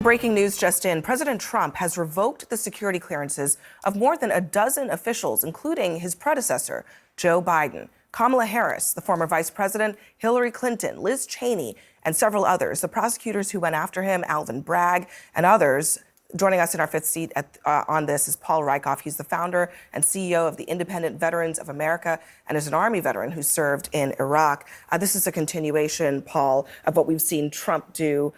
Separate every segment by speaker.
Speaker 1: Breaking news just in. President Trump has revoked the security clearances of more than a dozen officials, including his predecessor, Joe Biden, Kamala Harris, the former vice president, Hillary Clinton, Liz Cheney, and several others. The prosecutors who went after him, Alvin Bragg, and others. Joining us in our fifth seat on this is Paul Rieckhoff. He's the founder and CEO of the Independent Veterans of America and is an Army veteran who served in Iraq. This is a continuation, Paul, of what we've seen Trump do.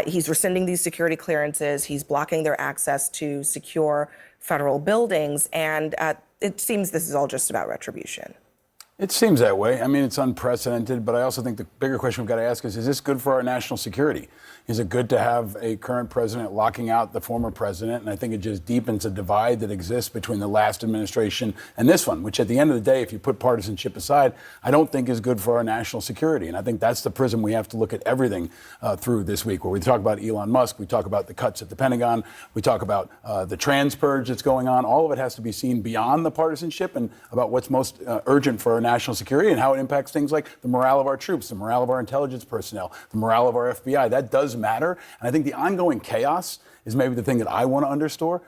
Speaker 1: He's rescinding these security clearances. He's blocking their access to secure federal buildings. And it seems this is all just about retribution.
Speaker 2: It seems that way. I mean, it's unprecedented, but I also think the bigger question we've got to ask is this good for our national security? Is it good to have a current president locking out the former president? And I think it just deepens a divide that exists between the last administration and this one, which at the end of the day, if you put partisanship aside, I don't think is good for our national security. And I think that's the prism we have to look at everything through this week, where we talk about Elon Musk, we talk about the cuts at the Pentagon, we talk about the trans purge that's going on. All of it has to be seen beyond the partisanship and about what's most urgent for our national security and how it impacts things like the morale of our troops, the morale of our intelligence personnel, the morale of our FBI. That does matter. And I think the ongoing chaos is maybe the thing that I want to underscore.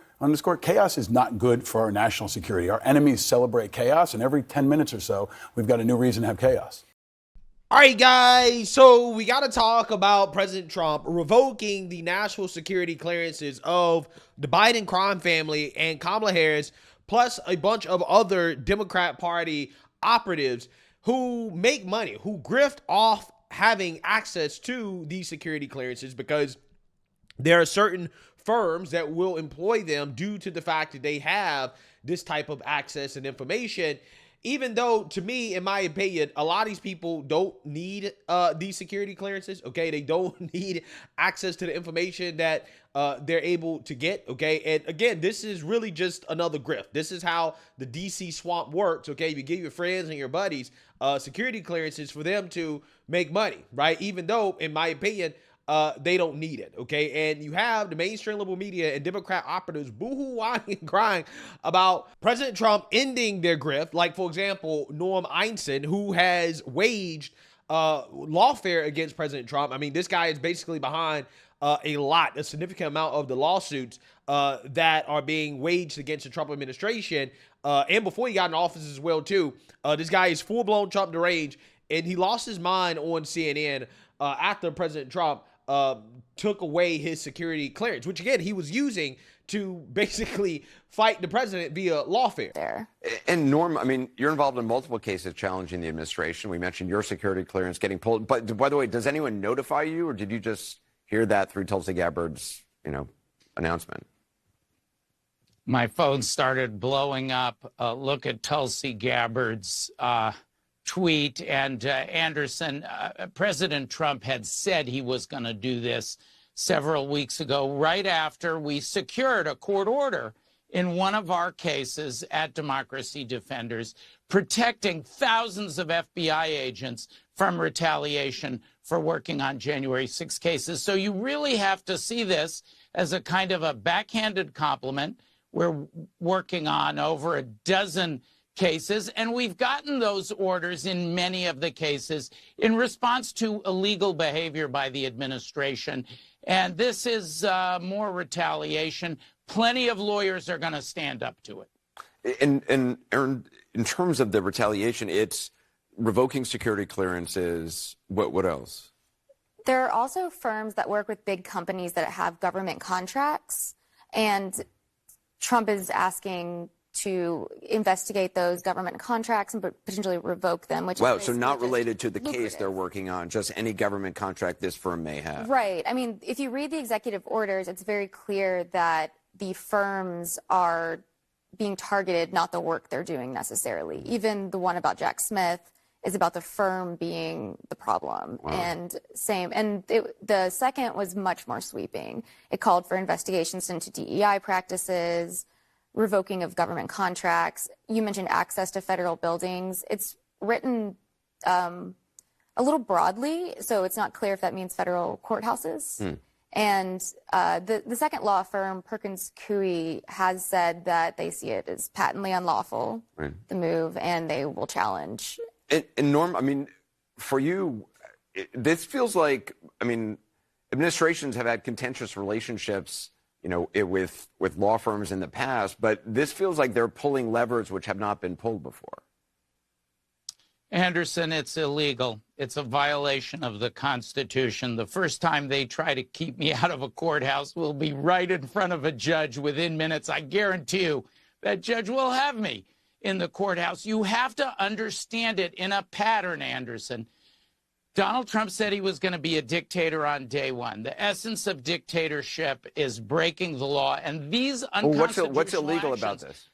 Speaker 2: Chaos is not good for our national security. Our enemies celebrate chaos, and every 10 minutes or so, we've got a new reason to have chaos.
Speaker 3: All right, guys, so we got to talk about President Trump revoking the national security clearances of the Biden crime family and Kamala Harris, plus a bunch of other Democrat Party operatives who make money, who grift off having access to these security clearances because there are certain firms that will employ them due to the fact that they have this type of access and information. Even though, to me, in my opinion, a lot of these people don't need these security clearances, okay? They don't need access to the information that they're able to get, okay? And again, this is really just another grift. This is how the DC swamp works, okay? You give your friends and your buddies security clearances for them to make money, right? Even though, in my opinion, they don't need it, okay? And you have the mainstream liberal media and Democrat operatives boo-hoo, whining, and crying about President Trump ending their grift. Like, for example, Norm Einstein, who has waged lawfare against President Trump. I mean, this guy is basically behind a significant amount of the lawsuits that are being waged against the Trump administration. And before he got in office as well, too. This guy is full-blown Trump deranged, and he lost his mind on CNN after President Trump took away his security clearance, which, again, he was using to basically fight the president via lawfare.
Speaker 4: There. And Norm, I mean, you're involved in multiple cases challenging the administration. We mentioned your security clearance getting pulled. But by the way, does anyone notify you, or did you just hear that through Tulsi Gabbard's, announcement?
Speaker 5: My phone started blowing up. Look at Tulsi Gabbard's tweet. And Anderson, President Trump had said he was going to do this several weeks ago, right after we secured a court order in one of our cases at Democracy Defenders, protecting thousands of FBI agents from retaliation for working on January 6 cases. So you really have to see this as a kind of a backhanded compliment. We're working on over a dozen cases, and we've gotten those orders in many of the cases in response to illegal behavior by the administration. And this is more retaliation. Plenty of lawyers are going to stand up to it.
Speaker 4: And Aaron, in terms of the retaliation, it's revoking security clearances. What else?
Speaker 6: There are also firms that work with big companies that have government contracts, and Trump is asking to investigate those government contracts and potentially revoke them. Which
Speaker 4: wow, so not related to the case they're working on, just any government contract this firm may have.
Speaker 6: Right. I mean, if you read the executive orders, it's very clear that the firms are being targeted, not the work they're doing necessarily. Even the one about Jack Smith is about the firm being the problem. Wow. And the second was much more sweeping. It called for investigations into DEI practices, revoking of government contracts. You mentioned access to federal buildings. It's written a little broadly, so it's not clear if that means federal courthouses. And the second law firm, Perkins Coie, has said that they see it as patently unlawful, the move, and they will challenge.
Speaker 4: And Norm, I mean, for you, this feels like, I mean, administrations have had contentious relationships, with law firms in the past, but this feels like they're pulling levers which have not been pulled before.
Speaker 5: Anderson, it's illegal. It's a violation of the Constitution. The first time they try to keep me out of a courthouse will be right in front of a judge within minutes. I guarantee you that judge will have me in the courthouse. You have to understand it in a pattern, Anderson. Donald Trump said he was going to be a dictator on day one. The essence of dictatorship is breaking the law, and these unconstitutional
Speaker 4: what's illegal
Speaker 5: actions,
Speaker 4: about this?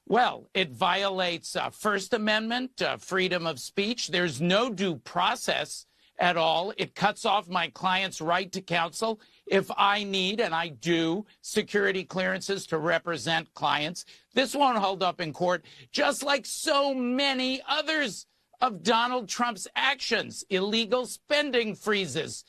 Speaker 5: Well, it violates First Amendment, freedom of speech. There's no due process at all. It cuts off my client's right to counsel if I need, and I do, security clearances to represent clients. This won't hold up in court, just like so many others of Donald Trump's actions. Illegal spending freezes,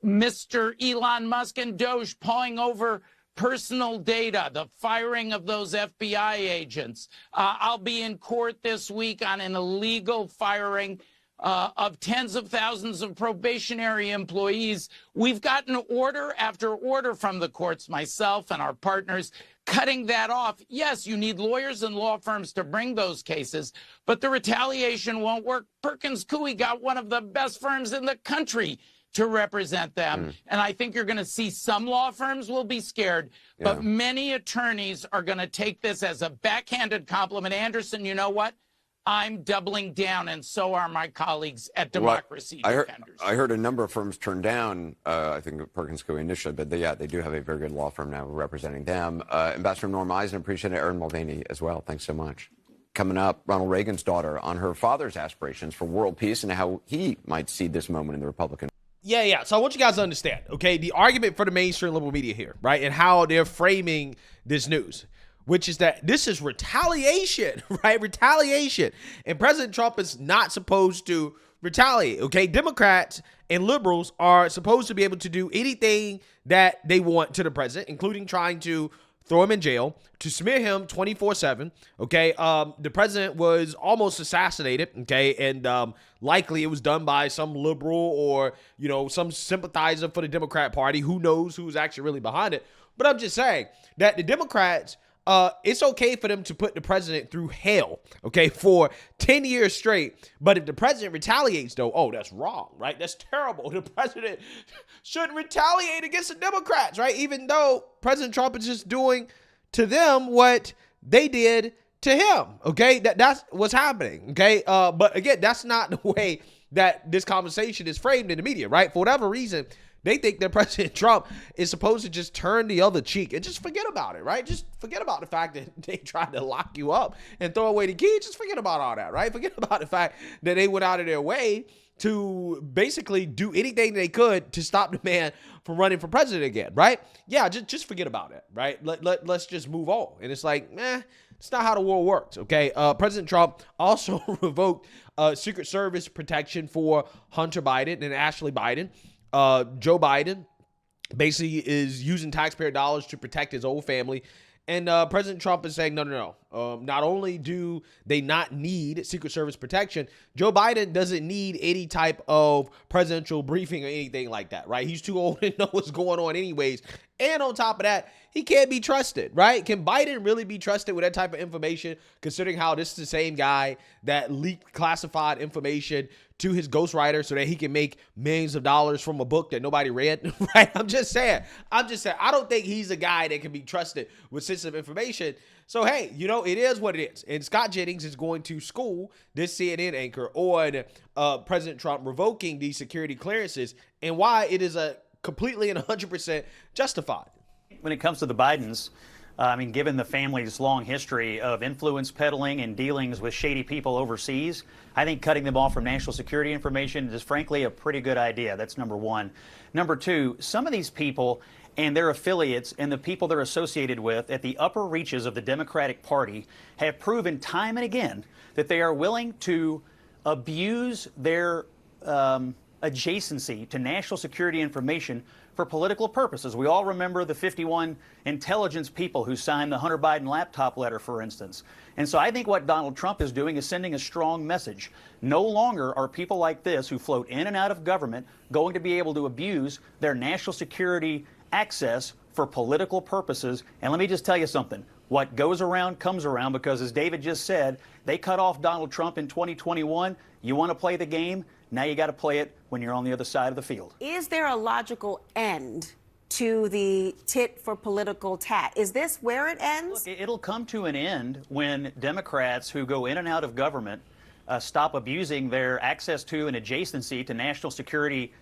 Speaker 5: Mr. Elon Musk and Doge pawing over personal data, the firing of those FBI agents. I'll be in court this week on an illegal firing of tens of thousands of probationary employees. We've gotten order after order from the courts, myself and our partners, cutting that off. Yes, you need lawyers and law firms to bring those cases, but the retaliation won't work. Perkins Coie got one of the best firms in the country to represent them. And I think you're going to see some law firms will be scared, but many attorneys are going to take this as a backhanded compliment. Anderson, you know what? I'm doubling down, and so are my colleagues at Democracy Defenders.
Speaker 4: I heard a number of firms turn down, I think, Perkins Coie initially, but they do have a very good law firm now representing them. Ambassador Norm Eisen, appreciate it. Erin Mulvaney as well. Thanks so much. Coming up, Ronald Reagan's daughter on her father's aspirations for world peace and how he might see this moment in the Republican.
Speaker 3: Yeah. So I want you guys to understand, okay, the argument for the mainstream liberal media here, right, and how they're framing this news, which is that this is retaliation, right? Retaliation. And President Trump is not supposed to retaliate, okay? Democrats and liberals are supposed to be able to do anything that they want to the president, including trying to throw him in jail, to smear him 24/7, okay? The president was almost assassinated, okay? And likely it was done by some liberal or, some sympathizer for the Democrat Party. Who knows who's actually really behind it? But I'm just saying that the Democrats, it's okay for them to put the president through hell, okay, for 10 years straight. But if the president retaliates, though, that's wrong, right? That's terrible. The president shouldn't retaliate against the Democrats, right? Even though President Trump is just doing to them what they did to him, okay? That's what's happening, okay? But again, that's not the way that this conversation is framed in the media, right? For whatever reason, they think that President Trump is supposed to just turn the other cheek and just forget about it, right? Just forget about the fact that they tried to lock you up and throw away the key. Just forget about all that, right? Forget about the fact that they went out of their way to basically do anything they could to stop the man from running for president again, right? Yeah, just forget about it, right? Let's just move on. And it's like, it's not how the world works, okay? President Trump also revoked Secret Service protection for Hunter Biden and Ashley Biden. Joe Biden basically is using taxpayer dollars to protect his old family. And President Trump is saying, no. Not only do they not need Secret Service protection, Joe Biden doesn't need any type of presidential briefing or anything like that, right? He's too old to know what's going on anyways. And on top of that, he can't be trusted, right? Can Biden really be trusted with that type of information, considering how this is the same guy that leaked classified information to his ghostwriter so that he can make millions of dollars from a book that nobody read, right? I'm just saying, I don't think he's a guy that can be trusted with sensitive information. So, hey, it is what it is. And Scott Jennings is going to school this CNN anchor on President Trump revoking these security clearances and why it is a completely and 100% justified.
Speaker 7: When it comes to the Bidens, given the family's long history of influence peddling and dealings with shady people overseas, I think cutting them off from national security information is frankly a pretty good idea. That's number one. Number two, some of these people and their affiliates and the people they're associated with at the upper reaches of the Democratic Party have proven time and again that they are willing to abuse their adjacency to national security information for political purposes. We all remember the 51 intelligence people who signed the Hunter Biden laptop letter, for instance. And so I think what Donald Trump is doing is sending a strong message. No longer are people like this who float in and out of government going to be able to abuse their national security access for political purposes. And let me just tell you something. What goes around comes around, because as David just said, they cut off Donald Trump in 2021. You want to play the game? Now you got to play it when you're on the other side of the field.
Speaker 8: Is there a logical end to the tit for political tat? Is this where it ends?
Speaker 7: Look, it'll come to an end when Democrats who go in and out of government stop abusing their access to and adjacency to national security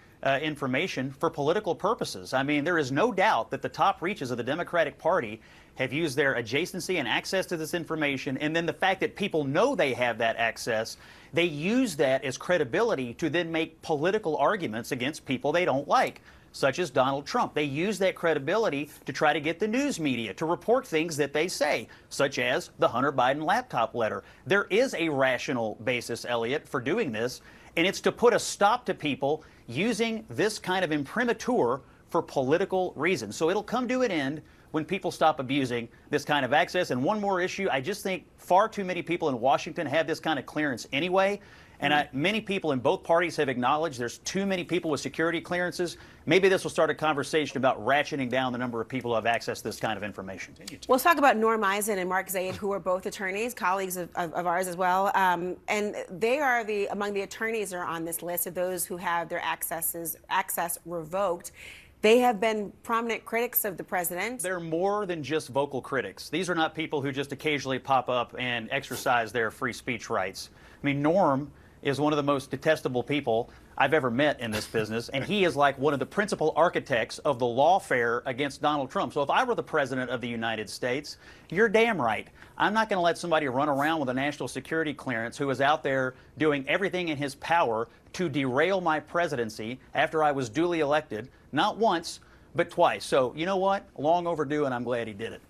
Speaker 7: information for political purposes. I mean, there is no doubt that the top reaches of the Democratic Party have used their adjacency and access to this information, and then the fact that people know they have that access, they use that as credibility to then make political arguments against people they don't like, such as Donald Trump. They use that credibility to try to get the news media to report things that they say, such as the Hunter Biden laptop letter. There is a rational basis, Elliot, for doing this, and it's to put a stop to people using this kind of imprimatur for political reasons. So it'll come to an end when people stop abusing this kind of access. And one more issue, I just think far too many people in Washington have this kind of clearance anyway. And many people in both parties have acknowledged there's too many people with security clearances. Maybe this will start a conversation about ratcheting down the number of people who have access to this kind of information.
Speaker 8: Let's talk about Norm Eisen and Mark Zaid, who are both attorneys, colleagues of ours as well. And they are among the attorneys are on this list of those who have their access revoked. They have been prominent critics of the president.
Speaker 7: They're more than just vocal critics. These are not people who just occasionally pop up and exercise their free speech rights. I mean, Norm is one of the most detestable people I've ever met in this business, and he is like one of the principal architects of the lawfare against Donald Trump. So if I were the president of the United States, you're damn right. I'm not going to let somebody run around with a national security clearance who is out there doing everything in his power to derail my presidency after I was duly elected, not once, but twice. So you know what? Long overdue, and I'm glad he did it.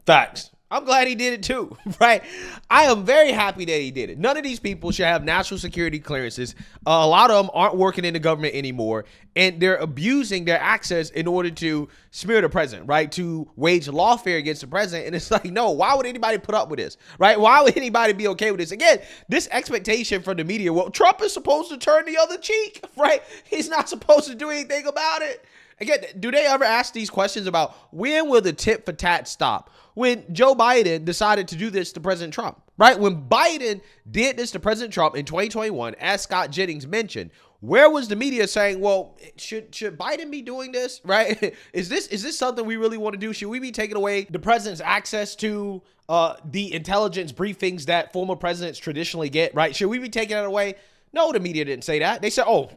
Speaker 3: Facts. I'm glad he did it too, right? I am very happy that he did it. None of these people should have national security clearances. A lot of them aren't working in the government anymore, and they're abusing their access in order to smear the president, right? To wage lawfare against the president. And it's like, no, why would anybody put up with this, right? Why would anybody be okay with this? Again, this expectation from the media, well, Trump is supposed to turn the other cheek, right? He's not supposed to do anything about it. Again, do they ever ask these questions about when will the tit for tat stop? When Joe Biden decided to do this to President Trump, right? When Biden did this to President Trump in 2021, as Scott Jennings mentioned, where was the media saying, well, should Biden be doing this, right? Is this something we really want to do? Should we be taking away the president's access to the intelligence briefings that former presidents traditionally get, right? Should we be taking that away? No, the media didn't say that. They said, oh,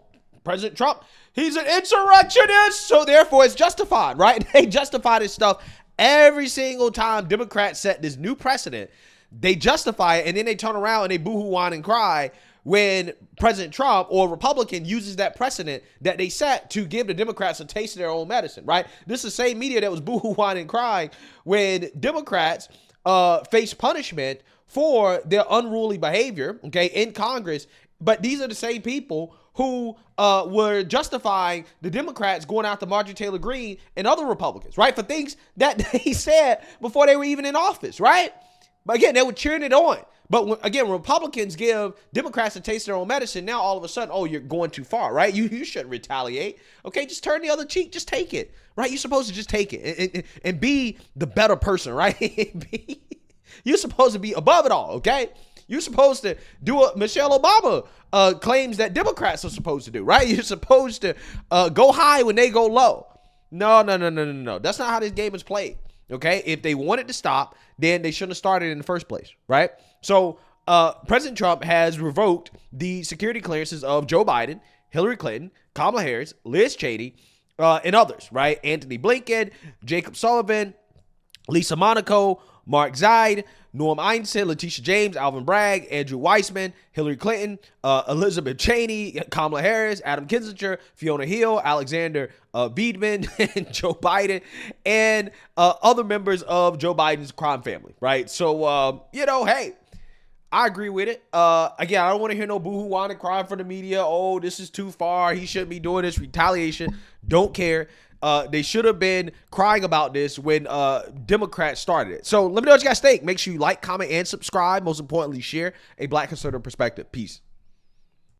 Speaker 3: President Trump, he's an insurrectionist, so therefore it's justified, right? They justify this stuff every single time Democrats set this new precedent. They justify it, and then they turn around and they boo-hoo, whine, and cry when President Trump or a Republican uses that precedent that they set to give the Democrats a taste of their own medicine, right? This is the same media that was boo-hoo, whine, and crying when Democrats face punishment for their unruly behavior, okay, in Congress. But these are the same people who were justifying the Democrats going after Marjorie Taylor Greene and other Republicans, right? For things that they said before they were even in office, right? But again, they were cheering it on. But when Republicans give Democrats a taste of their own medicine, now all of a sudden, oh, you're going too far, right? You shouldn't retaliate. Okay, just turn the other cheek. Just take it, right? You're supposed to just take it and be the better person, right? You're supposed to be above it all, okay? You're supposed to do what Michelle Obama claims that Democrats are supposed to do, right? You're supposed to go high when they go low. No. That's not how this game is played, okay? If they wanted to stop, then they shouldn't have started in the first place, right? So President Trump has revoked the security clearances of Joe Biden, Hillary Clinton, Kamala Harris, Liz Cheney, and others, right? Anthony Blinken, Jacob Sullivan, Lisa Monaco, Mark Zaid, Norm Eisen, Letitia James, Alvin Bragg, Andrew Weissman, Hillary Clinton, Elizabeth Cheney, Kamala Harris, Adam Kinzinger, Fiona Hill, Alexander Biedman, and Joe Biden, and other members of Joe Biden's crime family, right? So, hey, I agree with it. Again, I don't want to hear no boohoo whine and cry from the media. Oh, this is too far. He shouldn't be doing this. Retaliation. Don't care. They should have been crying about this when Democrats started it. So let me know what you guys think. Make sure you like, comment, and subscribe. Most importantly, share a Black conservative perspective. Peace.